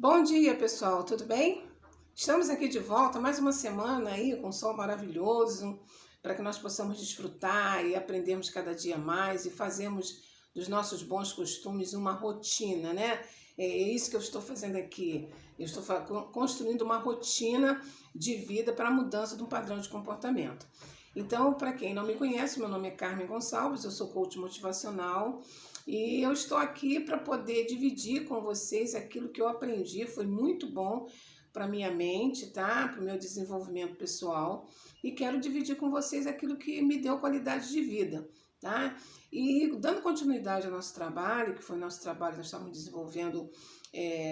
Bom dia, pessoal, tudo bem? Estamos aqui de volta, mais uma semana aí com um sol maravilhoso, para que nós possamos desfrutar e aprendermos cada dia mais e fazermos dos nossos bons costumes uma rotina, né? É isso que eu estou fazendo aqui. Eu estou construindo uma rotina de vida para a mudança de um padrão de comportamento. Então, para quem não me conhece, meu nome é Carmen Gonçalves, eu sou coach motivacional e eu estou aqui para poder dividir com vocês aquilo que eu aprendi. Foi muito bom para minha mente, tá? Para o meu desenvolvimento pessoal, e quero dividir com vocês aquilo que me deu qualidade de vida, tá? E dando continuidade ao nosso trabalho, que foi nosso trabalho, nós estamos desenvolvendo,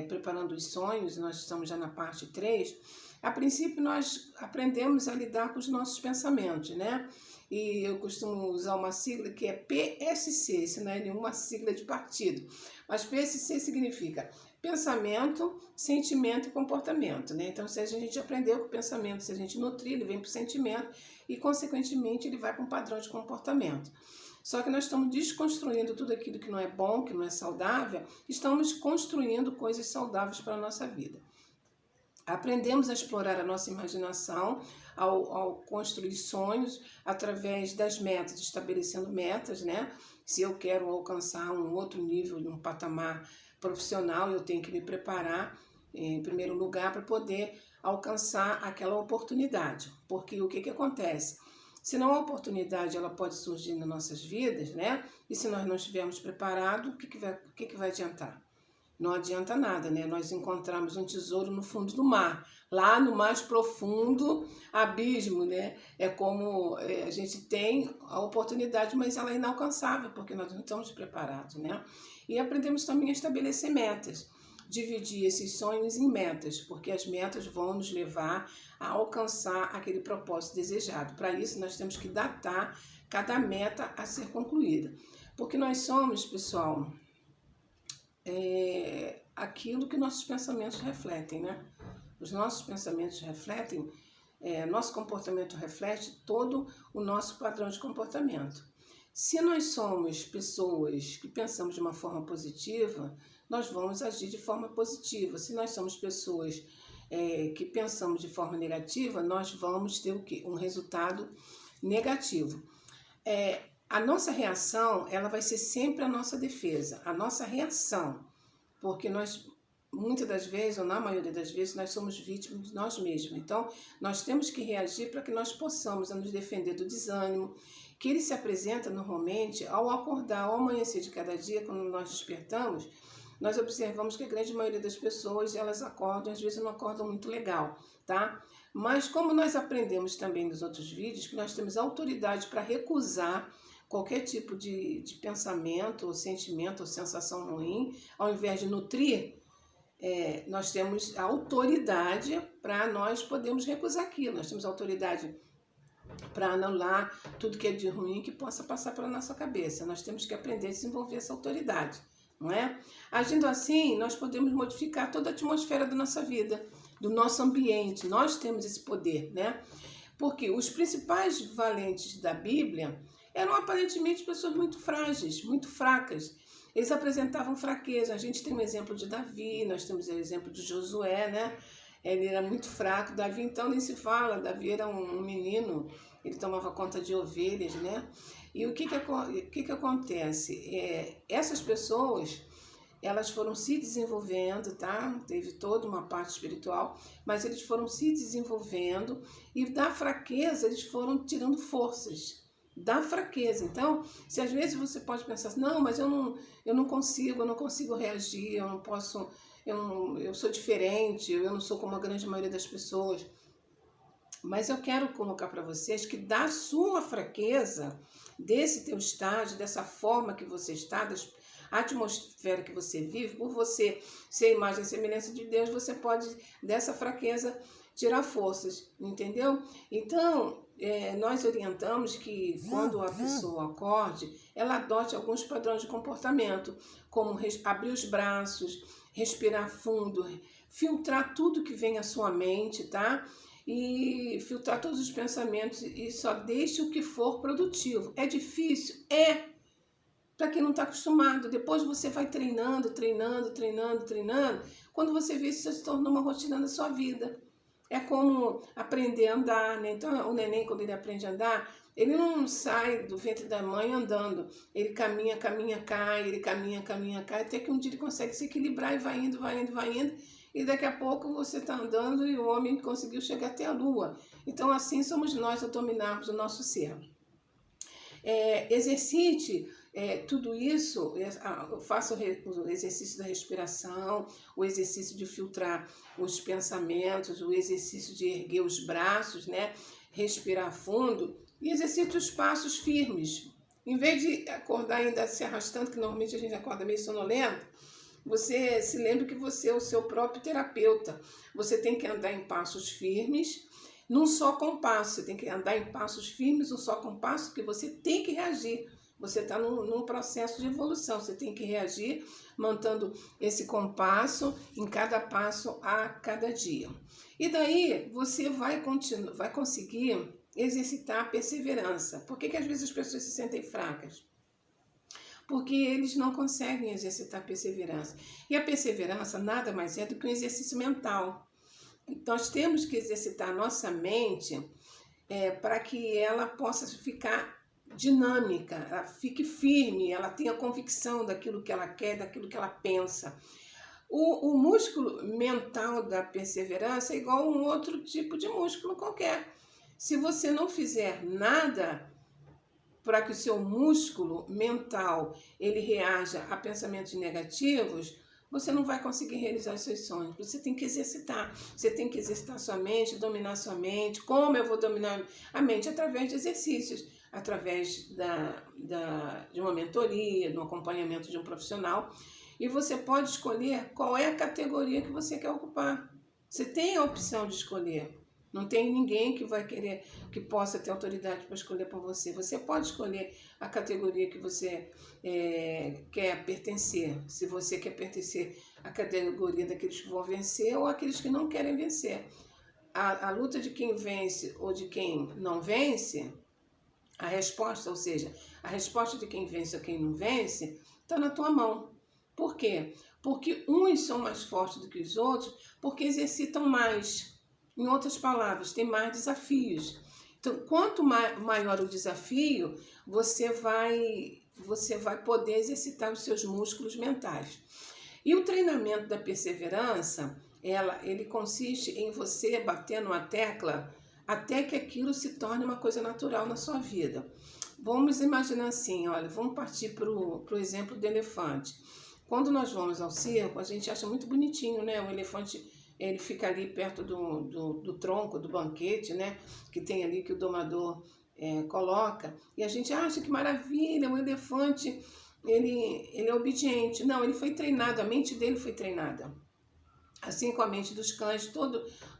preparando os sonhos, nós estamos já na parte 3. A princípio, nós aprendemos a lidar com os nossos pensamentos, né? E eu costumo usar uma sigla que é PSC, isso não é nenhuma sigla de partido, mas PSC significa pensamento, sentimento e comportamento, né? Então, se a gente aprendeu com o pensamento, se a gente nutrir, ele vem para o sentimento e, consequentemente, ele vai para um padrão de comportamento. Só que nós estamos desconstruindo tudo aquilo que não é bom, que não é saudável, estamos construindo coisas saudáveis para a nossa vida. Aprendemos a explorar a nossa imaginação ao construir sonhos através das metas, estabelecendo metas, né? Se eu quero alcançar um outro nível, um patamar profissional, eu tenho que me preparar, em primeiro lugar, para poder alcançar aquela oportunidade. Porque o que acontece? Se não a oportunidade ela pode surgir nas nossas vidas, né? E se nós não estivermos preparados, o que vai adiantar? Não adianta nada, né? Nós encontramos um tesouro no fundo do mar. Lá no mais profundo abismo, né? É como a gente tem a oportunidade, mas ela é inalcançável, porque nós não estamos preparados, né? E aprendemos também a estabelecer metas. Dividir esses sonhos em metas, porque as metas vão nos levar a alcançar aquele propósito desejado. Para isso, nós temos que datar cada meta a ser concluída. Porque nós somos, pessoal, aquilo que nossos pensamentos refletem, né? Os nossos pensamentos refletem, nosso comportamento reflete todo o nosso padrão de comportamento. Se nós somos pessoas que pensamos de uma forma positiva, nós vamos agir de forma positiva. Se nós somos pessoas que pensamos de forma negativa, nós vamos ter o quê? Um resultado negativo. A nossa reação, ela vai ser sempre a nossa defesa, a nossa reação, porque nós, muitas das vezes, ou na maioria das vezes, nós somos vítimas de nós mesmos. Então, nós temos que reagir para que nós possamos nos defender do desânimo, que ele se apresenta normalmente ao acordar, ao amanhecer de cada dia, quando nós despertamos. Nós observamos que a grande maioria das pessoas, elas acordam, às vezes não acordam muito legal, tá? Mas como nós aprendemos também nos outros vídeos, que nós temos autoridade para recusar qualquer tipo de pensamento, ou sentimento, ou sensação ruim, ao invés de nutrir, nós temos a autoridade para nós podermos recusar aquilo. Nós temos autoridade para anular tudo que é de ruim que possa passar pela nossa cabeça. Nós temos que aprender a desenvolver essa autoridade, não é? Agindo assim, nós podemos modificar toda a atmosfera da nossa vida, do nosso ambiente. Nós temos esse poder, né? Porque os principais valentes da Bíblia eram aparentemente pessoas muito frágeis, muito fracas. Eles apresentavam fraqueza. A gente tem um exemplo de Davi, nós temos o exemplo de Josué, né? Ele era muito fraco. Davi, então, nem se fala. Davi era um menino, ele tomava conta de ovelhas, né? E o que acontece? Essas pessoas, elas foram se desenvolvendo, tá? Teve toda uma parte espiritual, mas eles foram se desenvolvendo e da fraqueza eles foram tirando forças. Da fraqueza. Então, se às vezes você pode pensar assim, não, mas eu não consigo reagir, eu não posso, eu sou diferente, eu não sou como a grande maioria das pessoas. Mas eu quero colocar para vocês que da sua fraqueza, desse teu estágio, dessa forma que você está, a atmosfera que você vive, por você ser imagem e semelhança de Deus, você pode, dessa fraqueza, tirar forças, entendeu? Então, nós orientamos que quando a pessoa acorde, ela adote alguns padrões de comportamento, como abrir os braços, respirar fundo, filtrar tudo que vem à sua mente, tá? E filtrar todos os pensamentos e só deixe o que for produtivo. É difícil? para quem não está acostumado. Depois você vai treinando. Quando você vê, isso se torna uma rotina da sua vida. É como aprender a andar, né? Então, o neném, quando ele aprende a andar, ele não sai do ventre da mãe andando. Ele caminha, cai, ele caminha, cai, até que um dia ele consegue se equilibrar e vai indo. E daqui a pouco você está andando e o homem conseguiu chegar até a lua. Então, assim somos nós a dominarmos o nosso ser. Exercite tudo isso, faça o exercício da respiração, o exercício de filtrar os pensamentos, o exercício de erguer os braços, né? Respirar fundo e exercite os passos firmes. Em vez de acordar ainda se arrastando, que normalmente a gente acorda meio sonolento, você se lembre que você é o seu próprio terapeuta. Você tem que andar em passos firmes, num só compasso. Você tem que andar em passos firmes, num só compasso, porque você tem que reagir. Você está num processo de evolução. Você tem que reagir, mantendo esse compasso em cada passo a cada dia. E daí você vai conseguir exercitar a perseverança. Por que às vezes as pessoas se sentem fracas? Porque eles não conseguem exercitar a perseverança. E a perseverança nada mais é do que um exercício mental. Nós temos que exercitar a nossa mente para que ela possa ficar dinâmica, ela fique firme, ela tenha convicção daquilo que ela quer, daquilo que ela pensa. O músculo mental da perseverança é igual a um outro tipo de músculo qualquer. Se você não fizer nada para que o seu músculo mental ele reaja a pensamentos negativos, você não vai conseguir realizar os seus sonhos. Você tem que exercitar. Você tem que exercitar sua mente, dominar sua mente. Como eu vou dominar a mente? Através de exercícios, através de uma mentoria, de um acompanhamento de um profissional. E você pode escolher qual é a categoria que você quer ocupar. Você tem a opção de escolher. Não tem ninguém que vai querer, que possa ter autoridade para escolher por você. Você pode escolher a categoria que você quer pertencer. Se você quer pertencer à categoria daqueles que vão vencer ou aqueles que não querem vencer. A luta de quem vence ou de quem não vence, a resposta, ou seja, a resposta de quem vence ou quem não vence, está na tua mão. Por quê? Porque uns são mais fortes do que os outros, porque exercitam mais. Em outras palavras, tem mais desafios. Então, quanto maior o desafio, você vai poder exercitar os seus músculos mentais. E o treinamento da perseverança, ele consiste em você bater numa tecla até que aquilo se torne uma coisa natural na sua vida. Vamos imaginar assim, olha, vamos partir para o exemplo do elefante. Quando nós vamos ao circo, a gente acha muito bonitinho, né? O elefante, ele fica ali perto do tronco, do banquete, né? Que tem ali, que o domador coloca. E a gente acha que maravilha, o elefante, ele é obediente. Não, ele foi treinado, a mente dele foi treinada. Assim como a mente dos cães,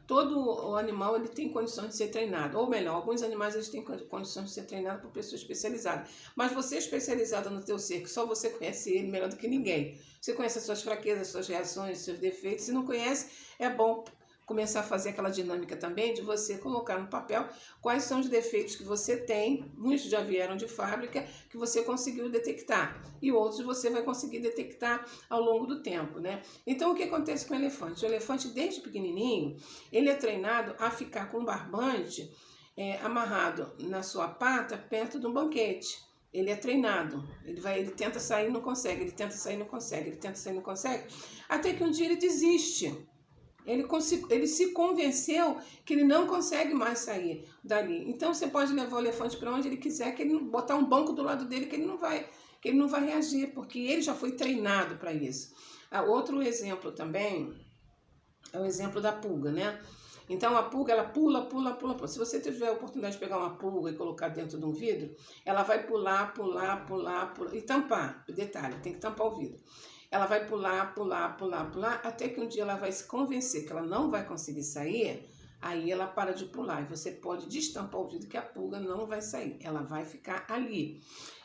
todo o animal ele tem condições de ser treinado. Ou melhor, alguns animais eles têm condições de ser treinados por pessoas especializadas. Mas você especializada no teu ser, que só você conhece ele melhor do que ninguém. Você conhece as suas fraquezas, as suas reações, os seus defeitos. Se não conhece, é bom começar a fazer aquela dinâmica também de você colocar no papel quais são os defeitos que você tem, muitos já vieram de fábrica, que você conseguiu detectar, e outros você vai conseguir detectar ao longo do tempo, né? Então, o que acontece com o elefante? O elefante, desde pequenininho, ele é treinado a ficar com um barbante amarrado na sua pata perto de um banquete. Ele é treinado, ele tenta sair e não consegue, ele tenta sair e não consegue, ele tenta sair e não consegue, até que um dia ele desiste. Ele se convenceu que ele não consegue mais sair dali. Então você pode levar o elefante para onde ele quiser, que ele botar um banco do lado dele que ele não vai reagir, porque ele já foi treinado para isso. Outro exemplo também é o exemplo da pulga, né? Então a pulga, ela pula. Se você tiver a oportunidade de pegar uma pulga e colocar dentro de um vidro, ela vai pular e tampar. Detalhe, tem que tampar o vidro. Ela vai pular, até que um dia ela vai se convencer que ela não vai conseguir sair, aí ela para de pular. E você pode destampar o vidro que a pulga não vai sair, ela vai ficar ali.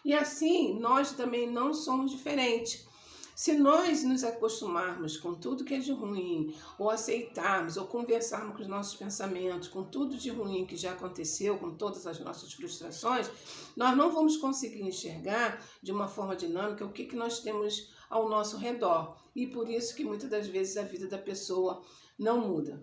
E assim, nós também não somos diferentes. Se nós nos acostumarmos com tudo que é de ruim, ou aceitarmos, ou conversarmos com os nossos pensamentos, com tudo de ruim que já aconteceu, com todas as nossas frustrações, nós não vamos conseguir enxergar de uma forma dinâmica o que nós temos ao nosso redor. E por isso que muitas das vezes a vida da pessoa não muda.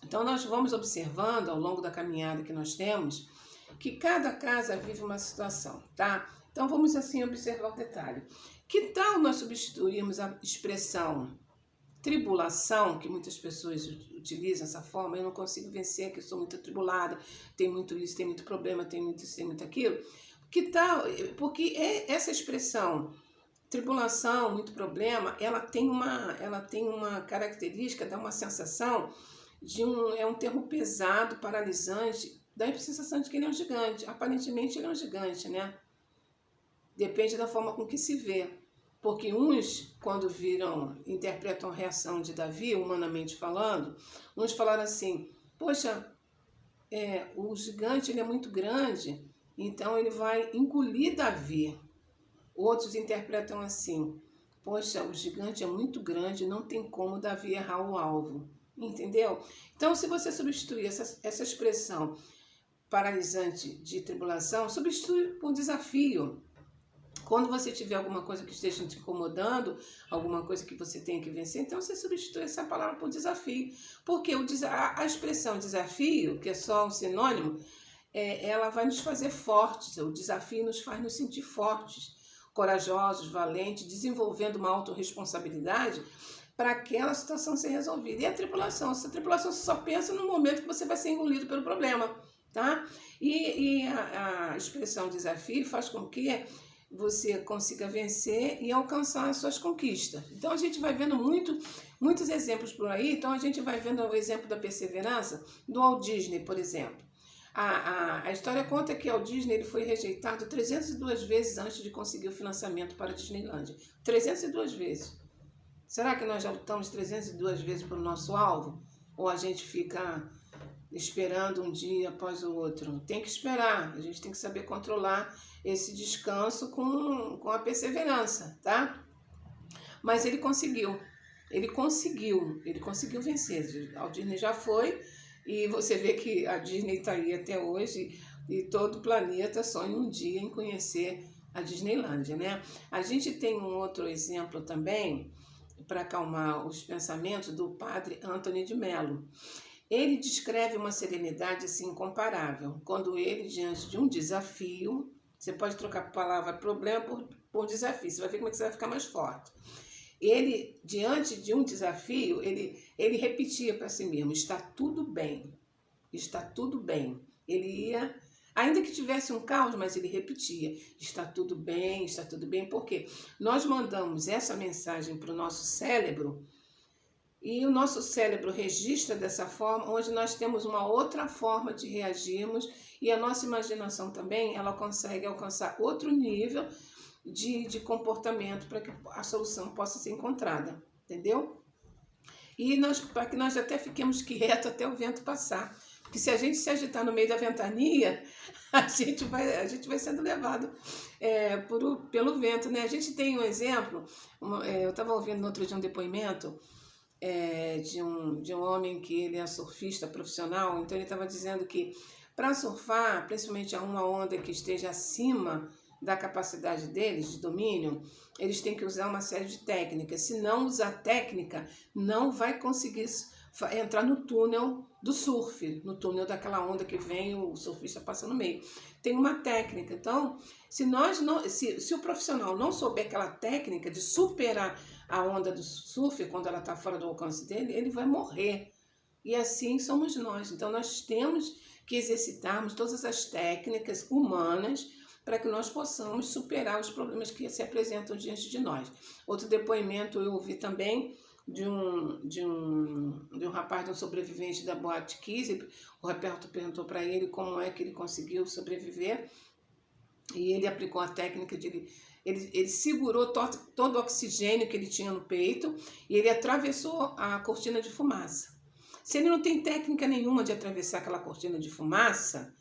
Então nós vamos observando ao longo da caminhada que nós temos, que cada casa vive uma situação, tá? Então vamos assim observar o detalhe. Que tal nós substituirmos a expressão tribulação, que muitas pessoas utilizam essa forma, eu não consigo vencer, que eu sou muito atribulada, tem muito isso, tem muito problema, tem muito isso, tem muito aquilo. Que tal, porque essa expressão tribulação, muito problema, ela tem uma característica, dá uma sensação de é um termo pesado, paralisante, dá a sensação de que ele é um gigante. Aparentemente ele é um gigante, né? Depende da forma com que se vê. Porque uns, quando interpretam a reação de Davi, humanamente falando, uns falaram assim, poxa, o gigante ele é muito grande, então ele vai engolir Davi. Outros interpretam assim, poxa, o gigante é muito grande, não tem como Davi errar o alvo. Entendeu? Então, se você substituir essa expressão paralisante de tribulação, substitui por desafio. Quando você tiver alguma coisa que esteja te incomodando, alguma coisa que você tenha que vencer, então você substitui essa palavra por desafio. Porque a expressão desafio, que é só um sinônimo, ela vai nos fazer fortes. O desafio nos faz nos sentir fortes, corajosos, valentes, desenvolvendo uma autorresponsabilidade para aquela situação ser resolvida. E a tribulação? Essa tribulação você só pensa no momento que você vai ser engolido pelo problema, tá? E a expressão desafio faz com que você consiga vencer e alcançar as suas conquistas. Então, a gente vai vendo muitos exemplos por aí. Então, a gente vai vendo o exemplo da perseverança do Walt Disney, por exemplo. A história conta que o Walt Disney ele foi rejeitado 302 vezes antes de conseguir o financiamento para a Disneylândia. 302 vezes. Será que nós já lutamos 302 vezes para o nosso alvo? Ou a gente fica esperando um dia após o outro? Tem que esperar, a gente tem que saber controlar esse descanso com a perseverança, tá? Mas ele conseguiu vencer. A Disney já foi, e você vê que a Disney está aí até hoje, e todo o planeta sonha um dia em conhecer a Disneylândia, né? A gente tem um outro exemplo também, para acalmar os pensamentos, do padre Antony de Mello. Ele descreve uma serenidade assim incomparável. Quando ele, diante de um desafio, você pode trocar a palavra problema por desafio, você vai ver como é que você vai ficar mais forte. Ele, diante de um desafio, ele repetia para si mesmo, está tudo bem, está tudo bem. Ele ia, ainda que tivesse um caos, mas ele repetia, está tudo bem, porque nós mandamos essa mensagem para o nosso cérebro, e o nosso cérebro registra dessa forma, onde nós temos uma outra forma de reagirmos, e a nossa imaginação também, ela consegue alcançar outro nível de comportamento para que a solução possa ser encontrada, entendeu? E para que nós até fiquemos quietos até o vento passar. Porque se a gente se agitar no meio da ventania, a gente vai sendo levado pelo vento, né? A gente tem um exemplo, eu estava ouvindo no outro dia um depoimento de um homem que ele é surfista profissional, então ele estava dizendo que para surfar, principalmente a uma onda que esteja acima da capacidade deles, de domínio, eles têm que usar uma série de técnicas. Se não usar técnica, não vai conseguir entrar no túnel do surf, no túnel daquela onda que vem, o surfista passa no meio. Tem uma técnica. Então, se o profissional não souber aquela técnica de superar a onda do surf, quando ela está fora do alcance dele, ele vai morrer. E assim somos nós. Então, nós temos que exercitarmos todas as técnicas humanas para que nós possamos superar os problemas que se apresentam diante de nós. Outro depoimento eu ouvi também de um rapaz, de um sobrevivente da Boate Kiss. O repórter perguntou para ele como é que ele conseguiu sobreviver, e ele aplicou a técnica de ele segurou todo o oxigênio que ele tinha no peito e ele atravessou a cortina de fumaça. Se ele não tem técnica nenhuma de atravessar aquela cortina de fumaça,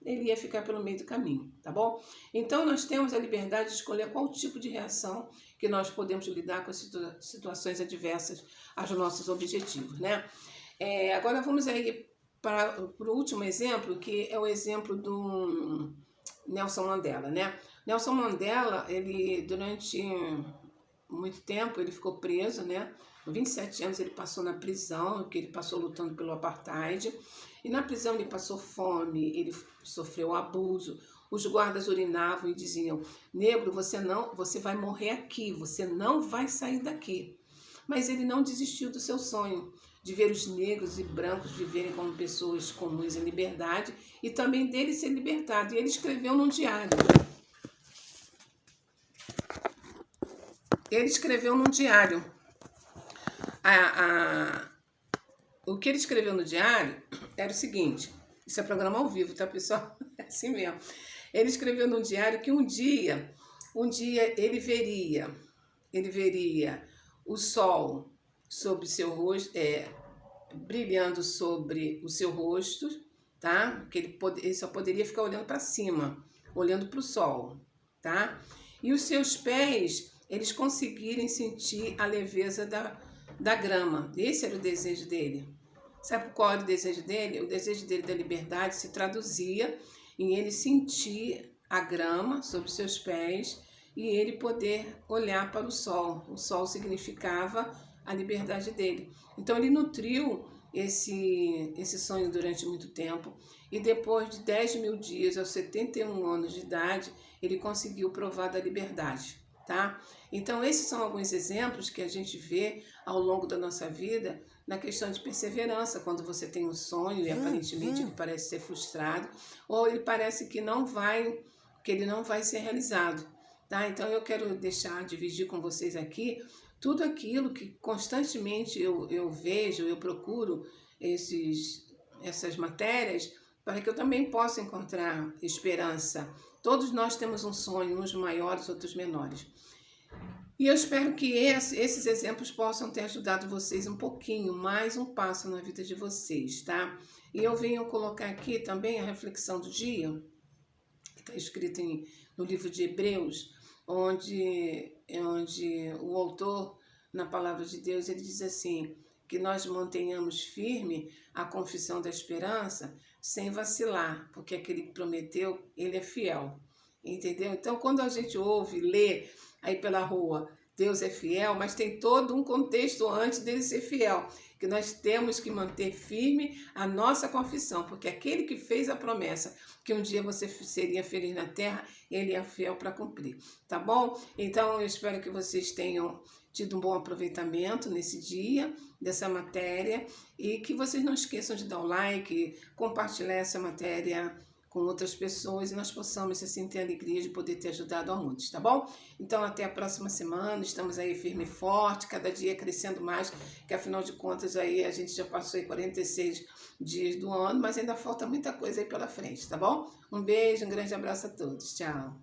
ele ia ficar pelo meio do caminho, tá bom? Então, nós temos a liberdade de escolher qual tipo de reação que nós podemos lidar com as situações adversas aos nossos objetivos, né? Agora, vamos aí para o último exemplo, que é o exemplo do Nelson Mandela, né? Nelson Mandela, ele, durante muito tempo, ele ficou preso, né? Com 27 anos ele passou na prisão, que ele passou lutando pelo apartheid. E na prisão ele passou fome, ele sofreu abuso. Os guardas urinavam e diziam: negro, você vai morrer aqui, você não vai sair daqui. Mas ele não desistiu do seu sonho de ver os negros e brancos viverem como pessoas comuns em liberdade e também dele ser libertado. E ele escreveu num diário. O que ele escreveu no diário era o seguinte: isso é programa ao vivo, tá, pessoal? É assim mesmo. Ele escreveu no diário que um dia ele veria o sol sobre seu rosto, brilhando sobre o seu rosto, tá? Que ele só poderia ficar olhando para cima, olhando para o sol, tá? E os seus pés, eles conseguirem sentir a leveza da grama. Esse era o desejo dele. Sabe qual era o desejo dele? O desejo dele da liberdade se traduzia em ele sentir a grama sobre seus pés e ele poder olhar para o sol. O sol significava a liberdade dele. Então ele nutriu esse sonho durante muito tempo e depois de 10.000 dias, aos 71 anos de idade, ele conseguiu provar da liberdade, tá? Então esses são alguns exemplos que a gente vê ao longo da nossa vida na questão de perseverança, quando você tem um sonho e aparentemente ele parece ser frustrado ou ele parece que ele não vai ser realizado, tá? Então eu quero dividir com vocês aqui tudo aquilo que constantemente eu vejo, eu procuro essas matérias para que eu também possa encontrar esperança. Todos nós temos um sonho, uns maiores, outros menores. E eu espero que esses exemplos possam ter ajudado vocês um pouquinho, mais um passo na vida de vocês, tá? E eu venho colocar aqui também a reflexão do dia, que está escrita no livro de Hebreus, onde o autor, na palavra de Deus, ele diz assim, que nós mantenhamos firme a confissão da esperança sem vacilar, porque aquele que prometeu, ele é fiel, entendeu? Então, quando a gente ouve, lê aí pela rua, Deus é fiel, mas tem todo um contexto antes dele ser fiel, que nós temos que manter firme a nossa confissão, porque aquele que fez a promessa que um dia você seria feliz na terra, ele é fiel para cumprir, tá bom? Então, eu espero que vocês tenham tido um bom aproveitamento nesse dia, dessa matéria, e que vocês não esqueçam de dar o like, compartilhar essa matéria com outras pessoas e nós possamos assim ter a alegria de poder ter ajudado a muitos, tá bom? Então até a próxima semana, estamos aí firme e forte, cada dia crescendo mais, que afinal de contas aí a gente já passou aí 46 dias do ano, mas ainda falta muita coisa aí pela frente, tá bom? Um beijo, um grande abraço a todos, tchau!